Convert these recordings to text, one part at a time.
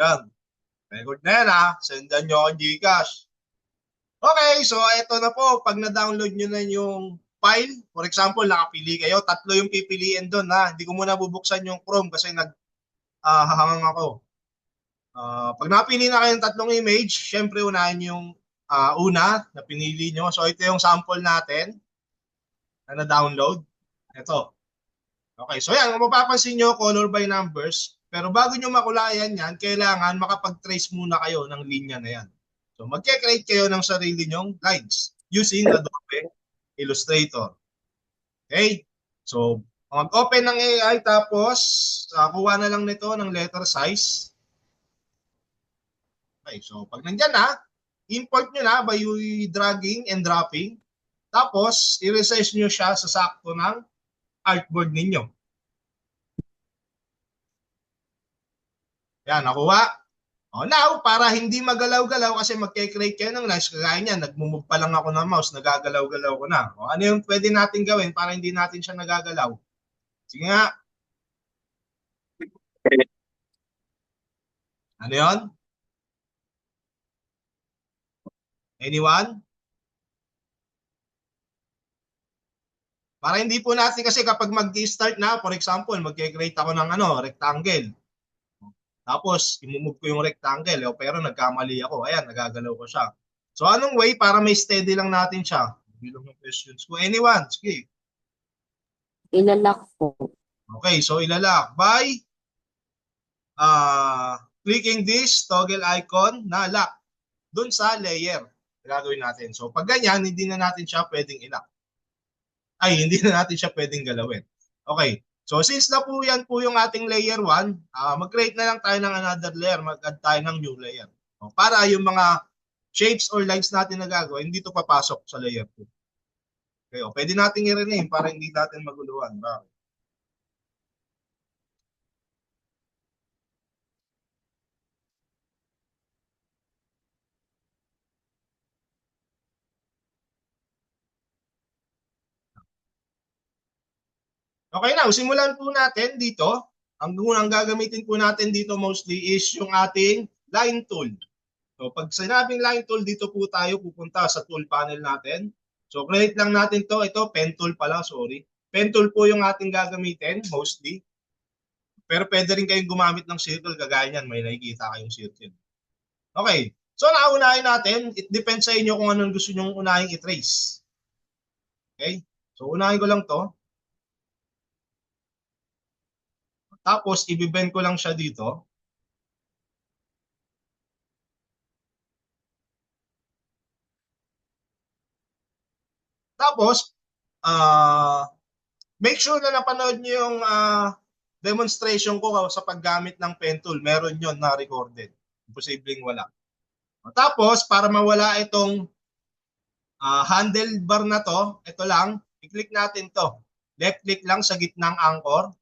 Yan. Record na yan ha. Sendan nyo ang Gcash. Okay, so eto na po. Pag na-download nyo na yung file, for example, nakapili kayo, tatlo yung pipiliin doon ha. Hindi ko muna bubuksan yung Chrome kasi hahang ako. Pag napili na kayong tatlong image, syempre unahin yung una na pinili nyo. So ito yung sample natin na na-download. Ito. Okay, so yan, kung mapapansin nyo, color by numbers. Pero bago nyo makulayan yan, kailangan makapag-trace muna kayo ng linya na yan. So magke-create kayo ng sarili nyong lines using Adobe Illustrator. Okay? So mag-open ng AI tapos kuha na lang nito ng letter size. Okay, so pag nandyan na, import nyo na by dragging and dropping. Tapos, i-resize nyo siya sa sakto ng artboard ninyo. Yan, nakuha. Oh, now, para hindi magalaw-galaw kasi magke-create kayo ng lines, kagaya niyan, nagmumove pa lang ako ng mouse, nagagalaw-galaw ko na. O, ano yung pwede natin gawin para hindi natin siya nagagalaw? Sige nga, ano yon? Anyone? Para hindi po natin kasi kapag mag-start na, for example, magke-create ako ng rectangle. Tapos, imumove ko yung rectangle, pero nagkamali ako. Ayan, nagagalaw ko siya. So, anong way para may steady lang natin siya? Bilong yung questions ko. Anyone? Sige. Ilalak po. Okay, so ilalak by uh, clicking this toggle icon na lock dun sa layer. Gagawin natin. So, pag ganyan, hindi na natin siya pwedeng ilock. Ay, hindi na natin siya pwedeng galawin. Okay. So, since na po yan po yung ating layer 1, mag-create na lang tayo ng another layer. Mag-add tayo ng new layer. O, para yung mga shapes or lines natin na gagawin, hindi to papasok sa layer 2. Okay, o, pwede natin i-rename para hindi natin maguluhan. Bakit? Okay na, simulan po natin dito. Ang unang gagamitin po natin dito mostly is yung ating line tool. So pag sinabing line tool, dito po tayo pupunta sa tool panel natin. So create lang natin to. Ito, pen tool pala, sorry. Pen tool po yung ating gagamitin mostly. Pero pwede rin kayong gumamit ng circle, kagaya niyan, may nakikita kayong circle. Okay, so naunahin natin, it depends sa inyo kung anong gusto nyong unahin i-trace. Okay, so unahin ko lang to. Tapos, ibibend ko lang siya dito. Tapos, make sure na napanood niyo yung demonstration ko sa paggamit ng pen tool. Meron yon na recorded. Posibleng wala. Tapos, para mawala itong handlebar na to, ito lang, i-click natin to. Left click lang sa gitnang anchor.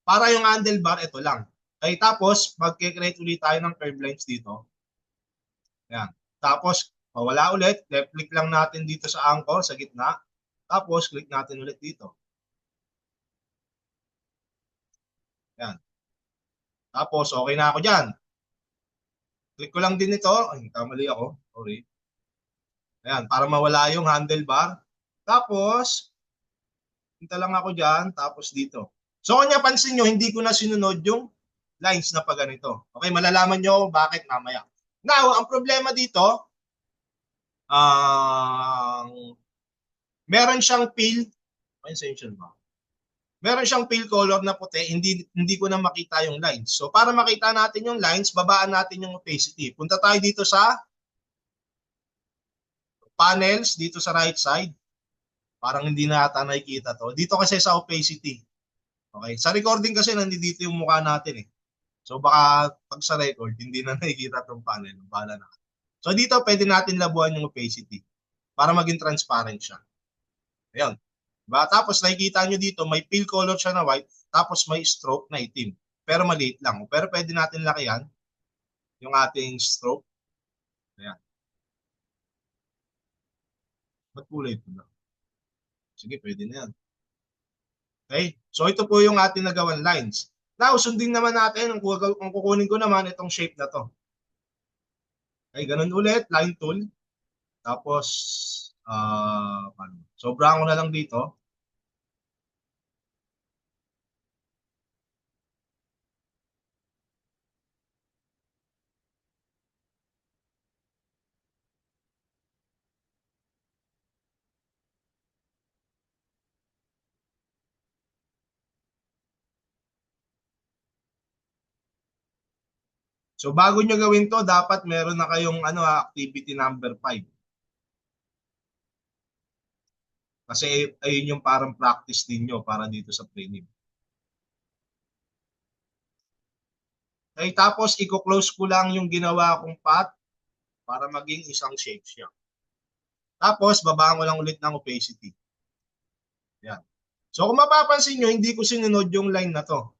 Para yung handlebar, ito lang. Okay, tapos, mag-create ulit tayo ng curve lines dito. Yan. Tapos, mawala ulit. Left click lang natin dito sa anchor, sa gitna. Tapos, click natin ulit dito. Yan. Tapos, okay na ako dyan. Click ko lang din ito. Ay, kamali ako. Sorry. Ayan, para mawala yung handlebar. Tapos, punta lang ako dyan. Tapos dito. So, kung napansin nyo, hindi ko na sinunod yung lines na pa ganito. Okay, malalaman nyo bakit mamaya. Now, ang problema dito, meron siyang fill. Essential ba? Meron siyang fill color na puti, hindi ko na makita yung lines. So para makita natin yung lines, babaan natin yung opacity. Punta tayo dito sa panels, dito sa right side. Parang hindi na ata nakikita to. Dito kasi sa opacity. Okay, sa recording kasi nandito yung mukha natin eh. So baka pag sa record, hindi na nakikita tong panel. Bahala na. So dito pwede natin labuan yung opacity para maging transparent siya. Ayun. Diba? Tapos nakikita nyo dito, may fill color siya na white, tapos may stroke na itim. Pero maliit lang. Pero pwede natin lakihan yung ating stroke. Ayan. Ba't kulay ito na? Sige, pwede na yan. Okay? So ito po yung ating nagawan lines. Now, sundin naman natin, ang kukunin ko naman itong shape na to. Okay, ganun ulit, line tool. Tapos, sobrahan ko na lang dito. So, bago nyo gawin to, dapat meron na kayong activity number 5. Kasi ayun yung parang practice ninyo para dito sa training. Okay, tapos i-close ko lang yung ginawa kong path para maging isang shape siya. Tapos, babaan ko lang ulit ng opacity. Yan. So, kung mapapansin nyo, hindi ko sinunod yung line na to.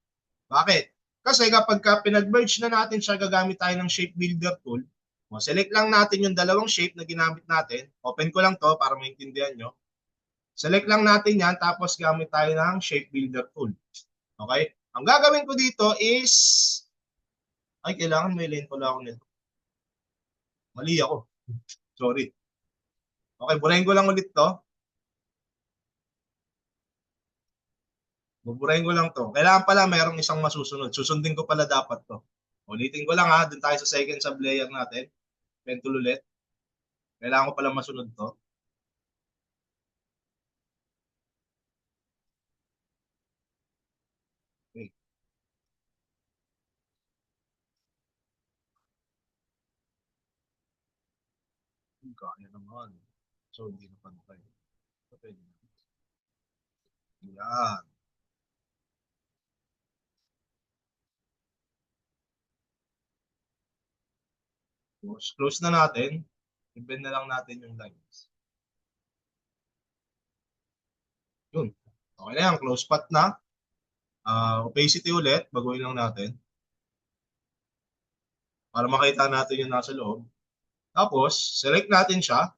Bakit? Kasi kapag pinag-merge na natin siya, gagamit tayo ng shape builder tool. Select lang natin yung dalawang shape na ginamit natin. Open ko lang to para maintindihan nyo. Select lang natin yan, tapos gamit tayo ng shape builder tool. Okay? Ang gagawin ko dito is, kailangan may lane pala ako nito. Mali ako. Sorry. Okay, burahin ko lang ulit to. Buburahin ko lang to. Kailangan pala mayroong isang masusunod. Susundin ko pala dapat to. Ulitin ko lang ha, dun tayo sa second sub-layer natin. Pen tool ulit. Kailangan ko pala masunod to. Okay. Kaya naman. So, hindi na pantay. Okay. Yan. Close na natin. I-bend na lang natin yung lines. Yun. Okay na yan. Close path na. Opacity ulit. Baguhin lang natin. Para makita natin yung nasa loob. Tapos, select natin siya.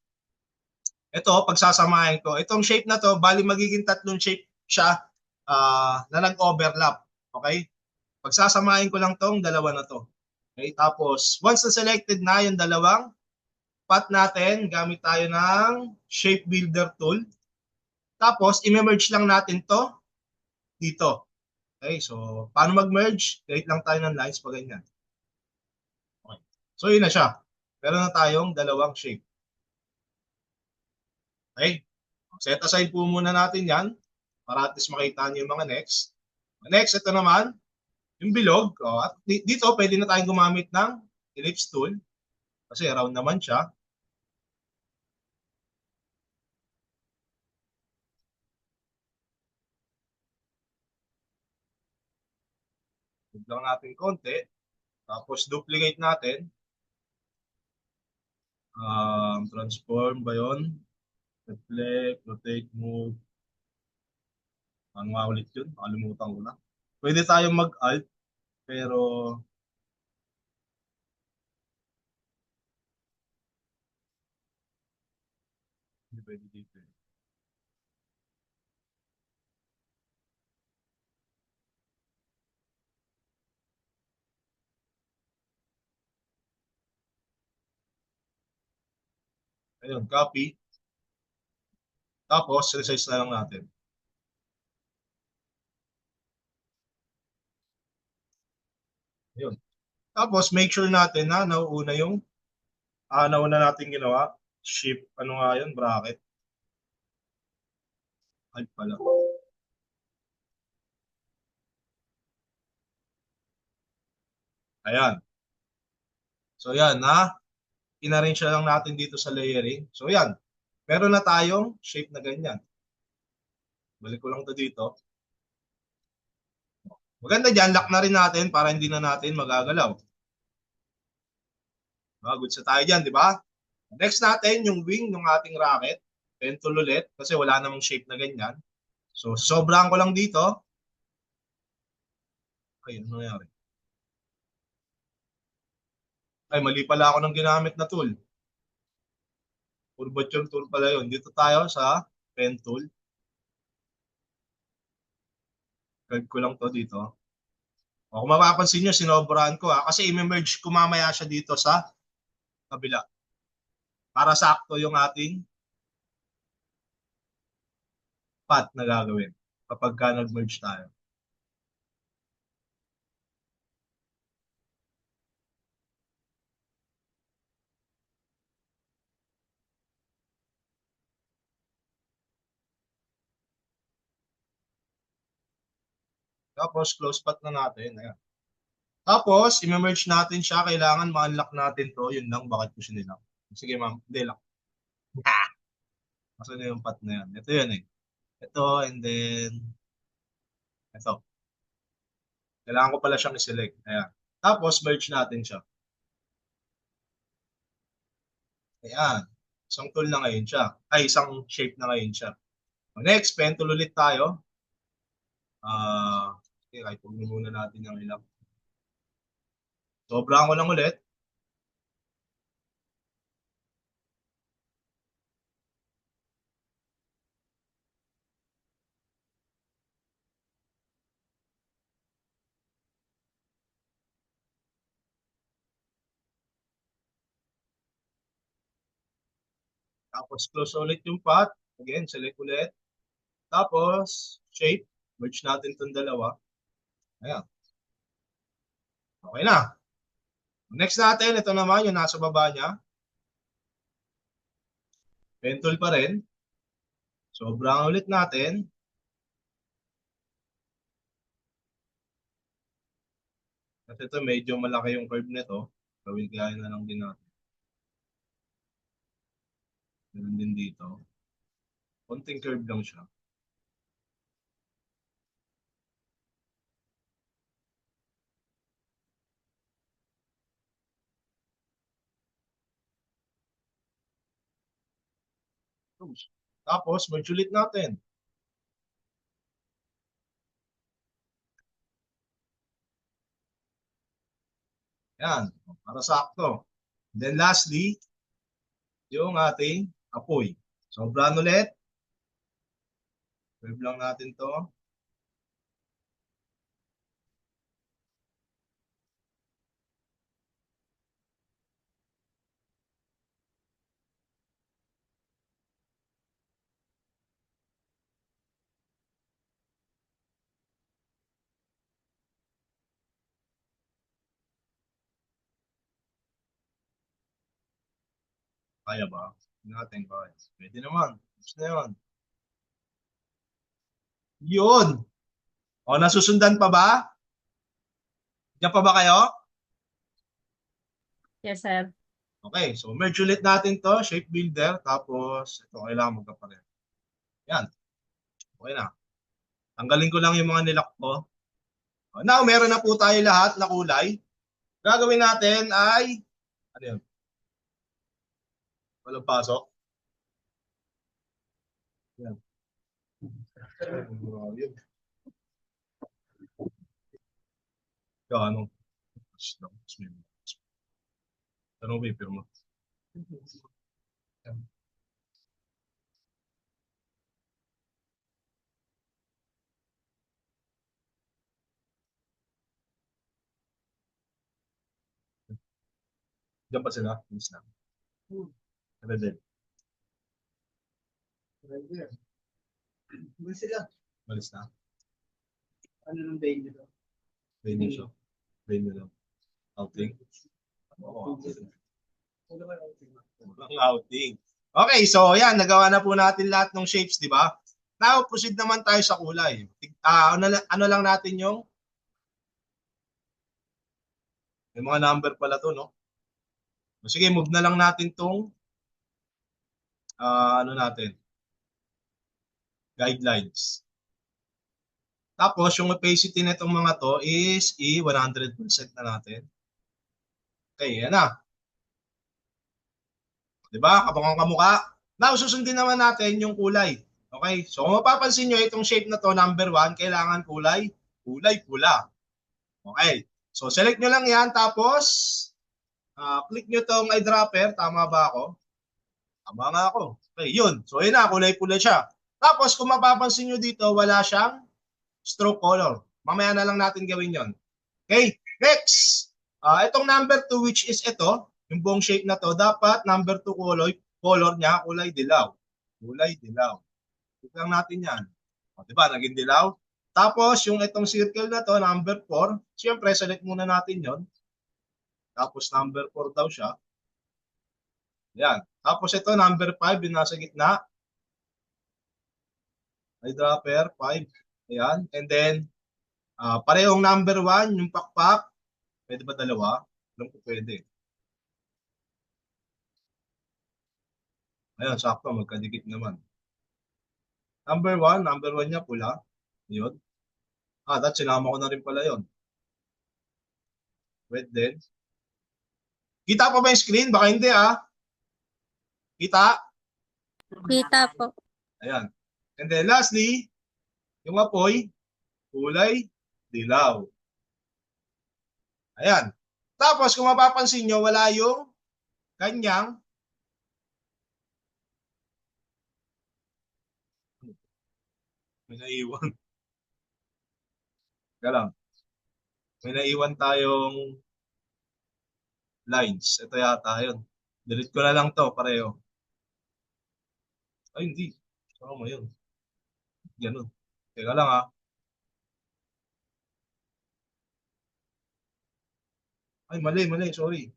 Ito, pagsasamahin ko. Itong shape na to, bali magiging tatlong shape siya na nag-overlap. Okay? Pagsasamahin ko lang tong dalawa na to. Okay? Tapos, once na selected na yung dalawang path natin, gamit tayo ng shape builder tool. Tapos, i-merge lang natin to dito. Okay? So, paano mag-merge? Create lang tayo ng lines pa ganyan. Okay. So, yun na siya. Meron na tayong dalawang shape. Okay? Set aside po muna natin yan para at least makita niyo yung mga next. Next, ito naman, yung bilog. At dito, pwede na tayong gumamit ng ellipse tool kasi round naman siya. Move lang natin konti. Tapos duplicate natin. Transform ba yun? Reflect, rotate, move. Ano nga ulit yun? Nakalimutan ko na. Pwede tayong mag-alt, pero hindi pwede dito. Ayun, copy. Tapos, resize na lang natin. Ayun. Tapos, make sure natin na nauuna yung nauna natin ginawa. Shift, ano nga yun? Bracket. Alt pala. Ayan. So, yan, inarrange na lang natin dito sa layering. So, yan. Meron na tayong shape na ganyan. Balik ko lang to dito. Maganda dyan, lock na rin natin para hindi na natin magagalaw. Good sa tayo dyan, di ba? Next natin, yung wing ng ating rocket. Pen tool ulit kasi wala namang shape na ganyan. So, sobrang ko lang dito. Ay, ano nangyari? Ay, mali pala ako ng ginamit na tool. Curvature tool pala yun. Dito tayo sa pen tool. Curve ko lang to dito. O kung mapapansin nyo, sinobrahan ko kasi i-merge ko mamaya siya dito sa kabila. Para sakto yung ating path na gagawin kapag ka nag-merge tayo. Tapos, close path na natin. Ayan. Tapos, i-merge natin siya. Kailangan ma-unlock natin to. Yun lang, bakit ko sinilak. Sige, ma'am. Hindi lang. Kasi na yung path na yan. Ito yun eh. Ito, and then, ito. Kailangan ko pala siyang i-select. Ayan. Tapos, merge natin siya. Ayan. Isang tool na ngayon siya. Ay, isang shape na ngayon siya. Next, pen tool ulit tayo. Okay, kahit huwag muna natin yung ilang. Sobrang ko lang ulit. Tapos, close ulit yung path. Again, select ulit. Tapos, shape. Merge natin itong dalawa. Ayan. Okay na. Next natin, ito naman yung nasa baba niya. Pen tool pa rin. Sobrang ulit natin. At ito medyo malaki yung curve nito. Gawin kaya na lang din natin. Ganun din dito. Konting curve lang siya. Tapos, merge ulit natin. Yan. Para sakto. Then lastly, yung ating apoy. Sobrang ulit. Curve lang natin to. Kaya ba? Hindi natin kaya. Pwede naman. Gusto na yun. Yun. O, nasusundan pa ba? Diyan pa ba kayo? Yes, sir. Okay, so merge ulit natin to, shape builder, tapos ito kailangan magkapareho. Yan. Okay na. Tanggalin ko lang yung mga nilak ko. Now, meron na po tayo lahat na kulay. Gagawin natin ay, ano yun? Walang pasok. Yan. Ano? Ano ba yung pirma? Diyan pa sila? Miss na. Ano din? Malis sila. Malis na. Ano nung venue daw? Venue siya. Venue daw. Outing. Walang outing. Okay, so yan, nagawa na po natin lahat ng shapes, di ba? Now, proceed naman tayo sa kulay. Ano lang natin yung may mga number pala to, no? Sige, move na lang natin tong ano natin, guidelines. Tapos, yung opacity nitong mga to is 100% na natin. Okay, yan na. Diba? Kabukang kamuka. Now, susundin naman natin yung kulay. Okay? So, kung mapapansin nyo, itong shape na to, number 1, kailangan kulay pula. Okay. So, select nyo lang yan. Tapos, click nyo tong eyedropper. Tama ba ako? Tama nga ako. Okay, yun. So, yun na. Kulay pula siya. Tapos, kung mapapansin nyo dito, wala siyang stroke color. Mamaya na lang natin gawin yon. Okay, next. Itong number 2 which is ito, yung buong shape na to, dapat number 2 color niya kulay dilaw. Kulay dilaw. Tignan natin yan. O, diba, naging dilaw. Tapos, yung itong circle na to, number 4, siyempre, select muna natin yon. Tapos, number 4 daw siya. Yan. Tapos, ito, number 5, yung nasa gitna. Eyedropper, 5. Ayan. And then, parehong number 1, yung pakpak. Pwede ba dalawa? Alam ko pwede. Ayan, sakto, magkadikit naman. Number 1 niya pula. Yun. That sinama ko na rin pala yun. Wait din. Kita pa ba yung screen? Baka hindi Kita? Kita po. Ayan. And then lastly, yung apoy, kulay dilaw. Ayan. Tapos kung mapapansin nyo, wala yung kanyang may naiwan. Kaya lang. May naiwan tayong lines. Ito yata yun. Delete ko na lang to, pareho. Ay, hindi. Saka mo yun. Ganun. Teka lang Ay, mali. Sorry.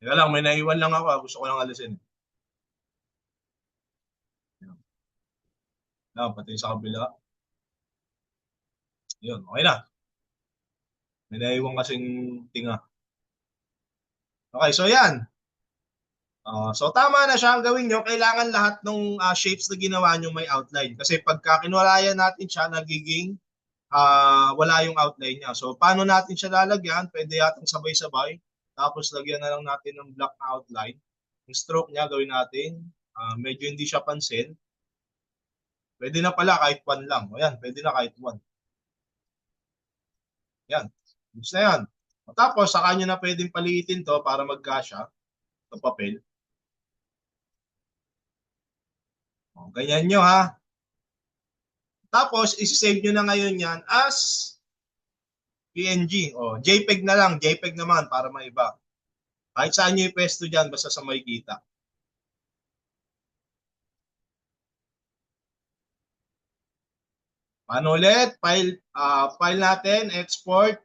Teka lang, may naiwan lang ako. Gusto ko lang alisin. Pati sa kabila. Yun, okay na. May naiwan kasing tinga. Okay, so yan. So tama na siya ang gawin nyo. Kailangan lahat ng shapes na ginawa nyo may outline. Kasi pagka kinwalayan natin siya, nagiging wala yung outline niya. So paano natin siya lalagyan? Pwede yatang sabay-sabay. Tapos lagyan na lang natin ng black na outline. Yung stroke niya gawin natin. Medyo hindi siya pansin. Pwede na pala kahit 1 lang. O yan, pwede na kahit 1. Yan. Gusto na yan. Tapos, saka nyo na pwedeng paliitin to para magkasya sa papel. Ganyan nyo Tapos, isi-save nyo na ngayon yan as PNG. JPEG na lang. JPEG naman para maiba. Kahit saan nyo ipesto dyan, basta sa may kita. Paano ulit? File natin, export.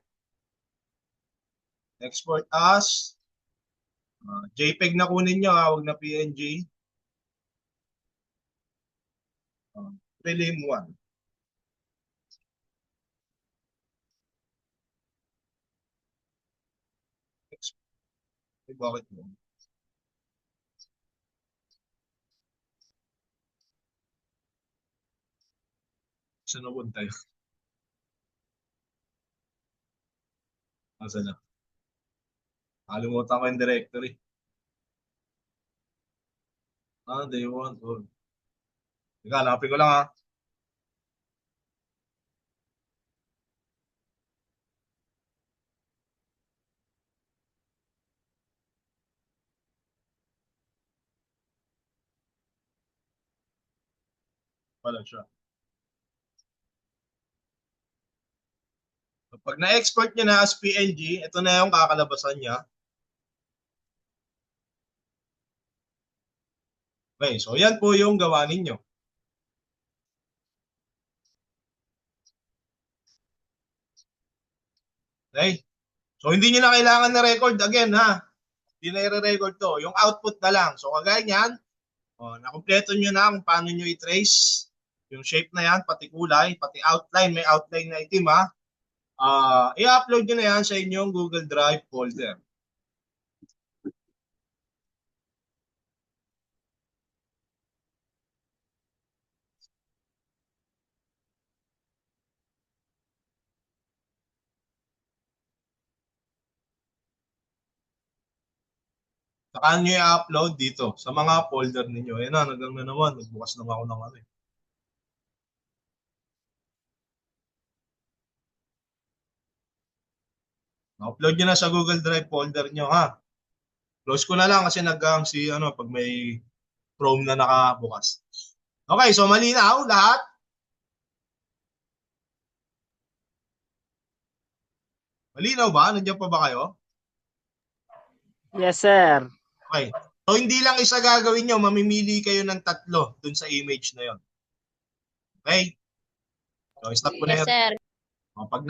Export as. JPEG na kunin nyo huwag na PNG. Prelim 1. Bakit mo? Saan na punta yun? Asa na? Nakalimutan ko yung directory. Day 1. Teka, hanapin ko lang Pala siya. Pag na-export nyo na as PNG, ito na yung kakalabasan niya. Okay, so yan po yung gawa ninyo. Okay? So hindi nyo na kailangan na record again Hindi na i-record to. Yung output na lang. So kagaya niyan, nakumpleto nyo na kung paano nyo i-trace yung shape na yan, pati kulay, pati outline. May outline na itim I-upload nyo na yan sa inyong Google Drive folder. Saka nyo i-upload dito sa mga folder ninyo. Ayan na, nagang na naman. Nagbukas na ako ng ano eh. Upload nyo na sa Google Drive folder nyo ha. Close ko na lang kasi naggang si ano pag may Chrome na nakabukas. Okay, so malinaw lahat. Malinaw ba? Nandiyan pa ba kayo? Yes, sir. Okay. So hindi lang isa gagawin nyo, mamimili kayo ng 3 dun sa image na yon. Okay? So stop ko na Yes, yan. sir. Pag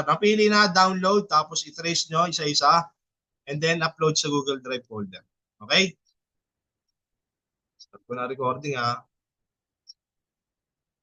napili na, download, tapos i-trace nyo isa-isa, and then upload sa Google Drive folder. Okay? Stop ko na recording ha.